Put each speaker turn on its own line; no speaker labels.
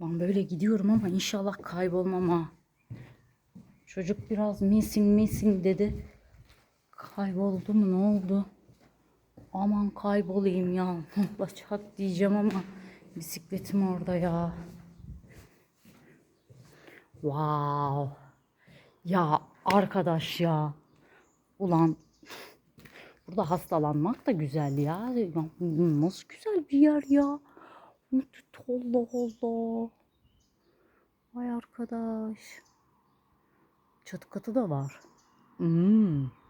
Ben böyle gidiyorum ama inşallah kaybolmam ha. Çocuk biraz missing dedi. Kayboldu mu, ne oldu? Aman kaybolayım ya. Ne olacak diyeceğim ama bisikletim orada ya. Wow. Ya arkadaş ya. Ulan burada hastalanmak da güzel ya. Ya nasıl güzel bir yer ya. Allah Allah. Vay arkadaş. Çatı katı da var. Hmm.